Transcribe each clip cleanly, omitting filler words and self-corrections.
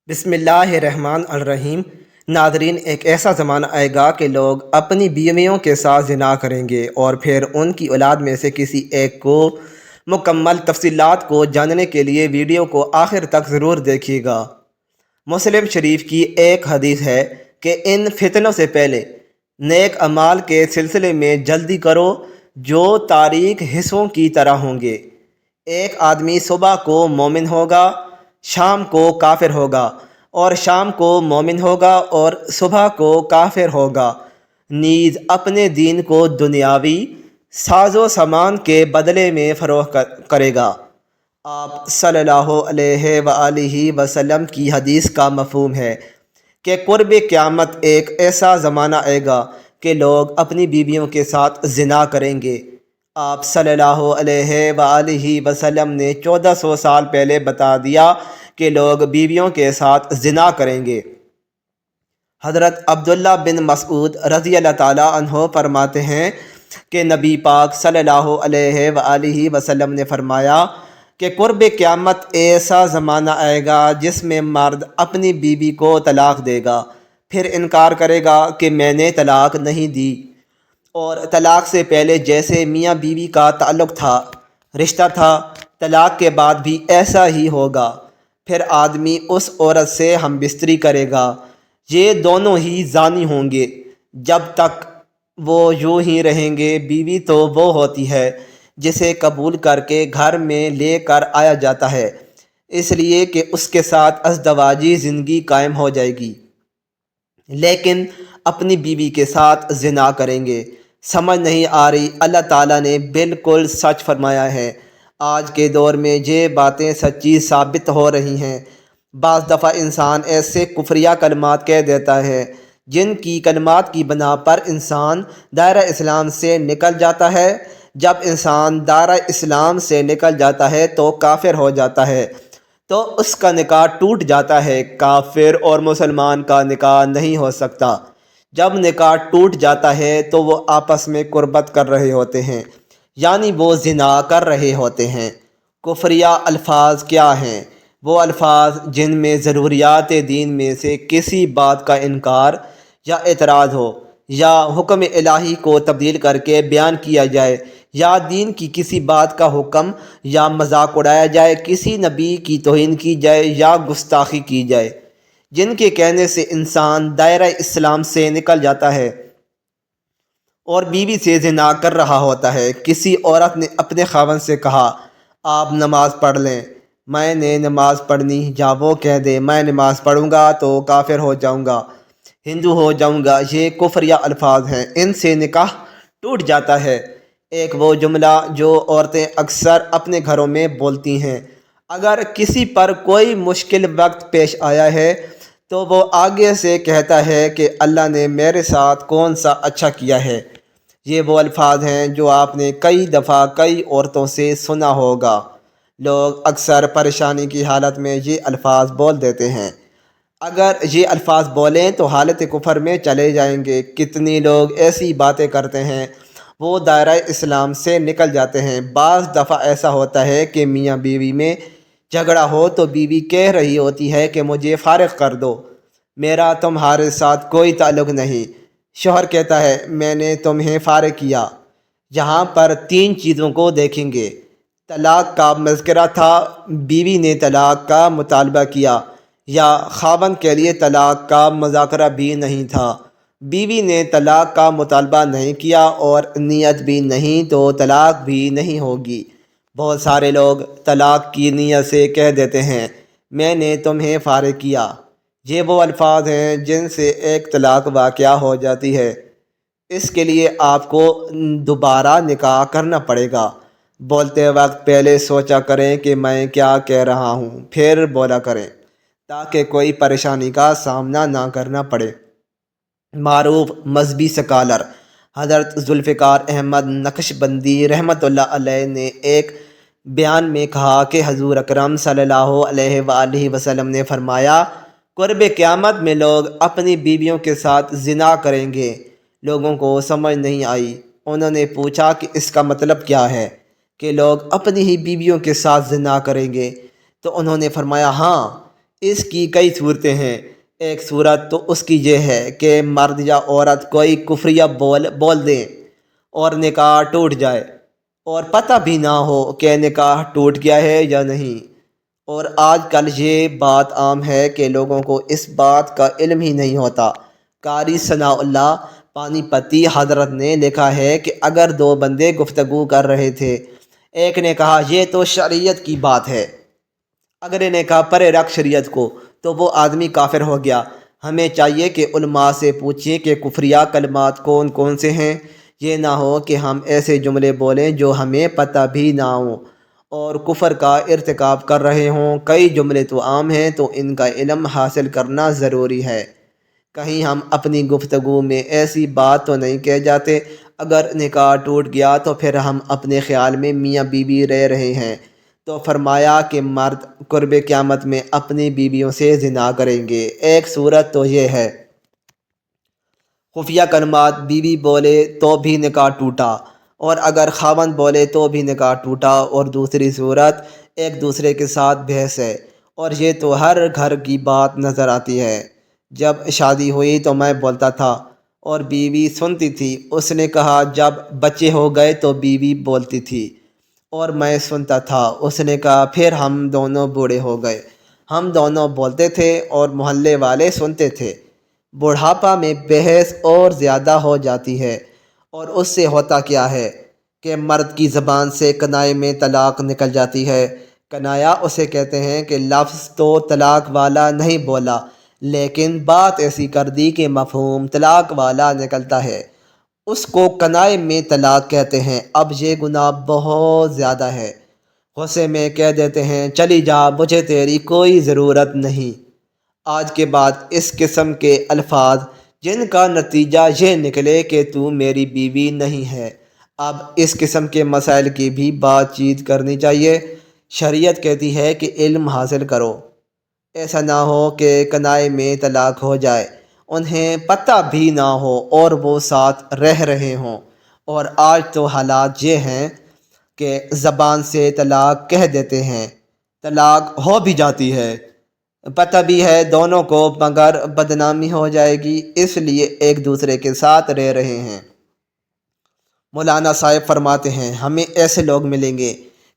بسم اللہ الرحمن الرحیم۔ ناظرین، ایک ایسا زمانہ آئے گا کہ لوگ اپنی بیویوں کے ساتھ زنا کریں گے اور پھر ان کی اولاد میں سے کسی ایک کو مکمل تفصیلات کو جاننے کے لیے ویڈیو کو آخر تک ضرور دیکھیے گا۔ مسلم شریف کی ایک حدیث ہے کہ ان فتنوں سے پہلے نیک اعمال کے سلسلے میں جلدی کرو جو تاریک حصوں کی طرح ہوں گے۔ ایک آدمی صبح کو مومن ہوگا، شام کو کافر ہوگا، اور شام کو مومن ہوگا اور صبح کو کافر ہوگا، نیز اپنے دین کو دنیاوی ساز و سامان کے بدلے میں فروخت کرے گا۔ آپ صلی اللہ علیہ وآلہ وسلم کی حدیث کا مفہوم ہے کہ قرب قیامت ایک ایسا زمانہ آئے گا کہ لوگ اپنی بیویوں کے ساتھ زنا کریں گے۔ آپ صلی اللہ علیہ وآلہ وسلم نے 1400 سال پہلے بتا دیا کہ لوگ بیویوں کے ساتھ زنا کریں گے۔ حضرت عبداللہ بن مسعود رضی اللہ تعالیٰ عنہ فرماتے ہیں کہ نبی پاک صلی اللہ علیہ وآلہ وسلم نے فرمایا کہ قرب قیامت ایسا زمانہ آئے گا جس میں مرد اپنی بیوی کو طلاق دے گا، پھر انکار کرے گا کہ میں نے طلاق نہیں دی، اور طلاق سے پہلے جیسے میاں بیوی کا تعلق تھا، رشتہ تھا، طلاق کے بعد بھی ایسا ہی ہوگا۔ پھر آدمی اس عورت سے ہم بستری کرے گا، یہ دونوں ہی زانی ہوں گے جب تک وہ یوں ہی رہیں گے۔ بیوی تو وہ ہوتی ہے جسے قبول کر کے گھر میں لے کر آیا جاتا ہے، اس لیے کہ اس کے ساتھ ازدواجی زندگی قائم ہو جائے گی، لیکن اپنی بیوی کے ساتھ زنا کریں گے۔ سمجھ نہیں آ رہی؟ اللہ تعالیٰ نے بالکل سچ فرمایا ہے۔ آج کے دور میں یہ باتیں سچی ثابت ہو رہی ہیں۔ بعض دفعہ انسان ایسے کفریہ کلمات کہہ دیتا ہے جن کی کلمات کی بنا پر انسان دائرہ اسلام سے نکل جاتا ہے۔ جب انسان دائرہ اسلام سے نکل جاتا ہے تو کافر ہو جاتا ہے، تو اس کا نکاح ٹوٹ جاتا ہے۔ کافر اور مسلمان کا نکاح نہیں ہو سکتا۔ جب نکاح ٹوٹ جاتا ہے تو وہ آپس میں قربت کر رہے ہوتے ہیں، یعنی وہ زنا کر رہے ہوتے ہیں۔ کفریہ الفاظ کیا ہیں؟ وہ الفاظ جن میں ضروریات دین میں سے کسی بات کا انکار یا اعتراض ہو، یا حکم الہی کو تبدیل کر کے بیان کیا جائے، یا دین کی کسی بات کا حکم یا مذاق اڑایا جائے، کسی نبی کی توہین کی جائے یا گستاخی کی جائے، جن کے کہنے سے انسان دائرہ اسلام سے نکل جاتا ہے اور بیوی سے زنا کر رہا ہوتا ہے۔ کسی عورت نے اپنے خاوند سے کہا آپ نماز پڑھ لیں، میں نے نماز پڑھنی، یا وہ کہہ دے میں نماز پڑھوں گا تو کافر ہو جاؤں گا، ہندو ہو جاؤں گا، یہ کفریہ الفاظ ہیں، ان سے نکاح ٹوٹ جاتا ہے۔ ایک وہ جملہ جو عورتیں اکثر اپنے گھروں میں بولتی ہیں، اگر کسی پر کوئی مشکل وقت پیش آیا ہے تو وہ آگے سے کہتا ہے کہ اللہ نے میرے ساتھ کون سا اچھا کیا ہے۔ یہ وہ الفاظ ہیں جو آپ نے کئی دفعہ کئی عورتوں سے سنا ہوگا۔ لوگ اکثر پریشانی کی حالت میں یہ الفاظ بول دیتے ہیں۔ اگر یہ الفاظ بولیں تو حالت کفر میں چلے جائیں گے۔ کتنی لوگ ایسی باتیں کرتے ہیں، وہ دائرہ اسلام سے نکل جاتے ہیں۔ بعض دفعہ ایسا ہوتا ہے کہ میاں بیوی میں جھگڑا ہو تو بیوی کہہ رہی ہوتی ہے کہ مجھے فارغ کر دو، میرا تمہارے ساتھ کوئی تعلق نہیں۔ شوہر کہتا ہے میں نے تمہیں فارغ کیا۔ یہاں پر 3 چیزوں کو دیکھیں گے۔ طلاق کا مذکرہ تھا، بیوی نے طلاق کا مطالبہ کیا، یا خاوند کے لیے طلاق کا مذاکرہ بھی نہیں تھا۔ بیوی نے طلاق کا مطالبہ نہیں کیا اور نیت بھی نہیں تو طلاق بھی نہیں ہوگی۔ بہت سارے لوگ طلاق کی نیت سے کہہ دیتے ہیں میں نے تمہیں فارغ کیا۔ یہ وہ الفاظ ہیں جن سے ایک طلاق واقع ہو جاتی ہے۔ اس کے لیے آپ کو دوبارہ نکاح کرنا پڑے گا۔ بولتے وقت پہلے سوچا کریں کہ میں کیا کہہ رہا ہوں، پھر بولا کریں تاکہ کوئی پریشانی کا سامنا نہ کرنا پڑے۔ معروف مذہبی سکالر حضرت ذوالفقار احمد نقشبندی رحمۃ اللہ علیہ نے ایک بیان میں کہا کہ حضور اکرم صلی اللہ علیہ وآلہ وسلم نے فرمایا قرب قیامت میں لوگ اپنی بیویوں کے ساتھ زنا کریں گے۔ لوگوں کو سمجھ نہیں آئی۔ انہوں نے پوچھا کہ اس کا مطلب کیا ہے کہ لوگ اپنی ہی بیویوں کے ساتھ زنا کریں گے؟ تو انہوں نے فرمایا ہاں، اس کی کئی صورتیں ہیں۔ ایک صورت تو اس کی یہ ہے کہ مرد یا عورت کوئی کفریہ بول دیں اور نکاح ٹوٹ جائے اور پتہ بھی نہ ہو کہ نکاح ٹوٹ گیا ہے یا نہیں۔ اور آج کل یہ بات عام ہے کہ لوگوں کو اس بات کا علم ہی نہیں ہوتا۔ قاری ثناء اللہ پانی پتی حضرت نے لکھا ہے کہ اگر دو بندے گفتگو کر رہے تھے، ایک نے کہا یہ تو شریعت کی بات ہے، اگلے نے کہا پرے رکھ شریعت کو، تو وہ آدمی کافر ہو گیا۔ ہمیں چاہیے کہ علماء سے پوچھیں کہ کفریہ کلمات کون کون سے ہیں، یہ نہ ہو کہ ہم ایسے جملے بولیں جو ہمیں پتہ بھی نہ ہوں اور کفر کا ارتکاب کر رہے ہوں۔ کئی جملے تو عام ہیں تو ان کا علم حاصل کرنا ضروری ہے۔ کہیں ہم اپنی گفتگو میں ایسی بات تو نہیں کہہ جاتے، اگر نکاح ٹوٹ گیا تو پھر ہم اپنے خیال میں میاں بیوی رہ رہے ہیں، تو فرمایا کہ مرد قرب قیامت میں اپنی بیویوں سے زنا کریں گے۔ ایک صورت تو یہ ہے خفیہ کلمات، بیوی بولے تو بھی نکاح ٹوٹا، اور اگر خاوند بولے تو بھی نکاح ٹوٹا۔ اور دوسری صورت ایک دوسرے کے ساتھ بحث ہے، اور یہ تو ہر گھر کی بات نظر آتی ہے۔ جب شادی ہوئی تو میں بولتا تھا اور بیوی سنتی تھی۔ اس نے کہا جب بچے ہو گئے تو بیوی بولتی تھی اور میں سنتا تھا۔ اس نے کہا پھر ہم دونوں بوڑھے ہو گئے، ہم دونوں بولتے تھے اور محلے والے سنتے تھے۔ بڑھاپا میں بحث اور زیادہ ہو جاتی ہے، اور اس سے ہوتا کیا ہے کہ مرد کی زبان سے کنائے میں طلاق نکل جاتی ہے۔ کنایا اسے کہتے ہیں کہ لفظ تو طلاق والا نہیں بولا، لیکن بات ایسی کر دی کہ مفہوم طلاق والا نکلتا ہے، اس کو کنائے میں طلاق کہتے ہیں۔ اب یہ گناہ بہت زیادہ ہے، غصے میں کہہ دیتے ہیں چلی جا، مجھے تیری کوئی ضرورت نہیں۔ آج کے بعد اس قسم کے الفاظ جن کا نتیجہ یہ نکلے کہ تو میری بیوی نہیں ہے۔ اب اس قسم کے مسائل کی بھی بات چیت کرنی چاہیے۔ شریعت کہتی ہے کہ علم حاصل کرو، ایسا نہ ہو کہ کنائے میں طلاق ہو جائے، انہیں پتہ بھی نہ ہو اور وہ ساتھ رہ رہے ہوں۔ اور آج تو حالات یہ ہیں کہ زبان سے طلاق کہہ دیتے ہیں، طلاق ہو بھی جاتی ہے، پتہ بھی ہے دونوں کو، مگر بدنامی ہو جائے گی، اس لیے ایک دوسرے کے ساتھ رہ رہے ہیں۔ مولانا صاحب فرماتے ہیں ہمیں ایسے لوگ ملیں گے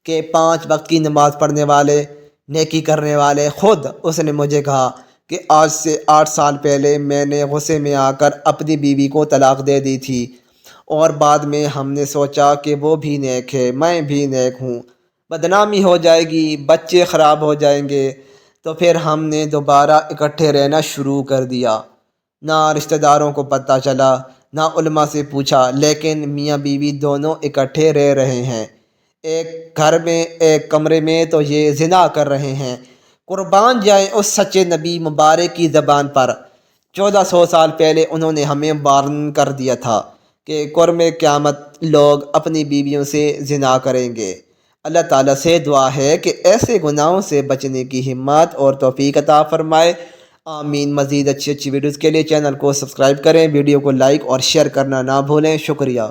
کہ 5 وقت کی نماز پڑھنے والے، نیکی کرنے والے۔ خود اس نے مجھے کہا کہ آج سے 8 سال پہلے میں نے غصے میں آ کر اپنی بیوی کو طلاق دے دی تھی، اور بعد میں ہم نے سوچا کہ وہ بھی نیک ہے، میں بھی نیک ہوں، بدنامی ہو جائے گی، بچے خراب ہو جائیں گے، تو پھر ہم نے دوبارہ اکٹھے رہنا شروع کر دیا۔ نہ رشتہ داروں کو پتہ چلا، نہ علماء سے پوچھا، لیکن میاں بیوی دونوں اکٹھے رہ رہے ہیں، ایک گھر میں، ایک کمرے میں، تو یہ زنا کر رہے ہیں۔ قربان جائیں اس سچے نبی مبارک کی زبان پر، 1400 سال پہلے انہوں نے ہمیں وارن کر دیا تھا کہ قرب قیامت لوگ اپنی بیویوں سے زنا کریں گے۔ اللہ تعالیٰ سے دعا ہے کہ ایسے گناہوں سے بچنے کی ہمت اور توفیق عطا فرمائے، آمین۔ مزید اچھی ویڈیوز کے لیے چینل کو سبسکرائب کریں، ویڈیو کو لائک اور شیئر کرنا نہ بھولیں۔ شکریہ۔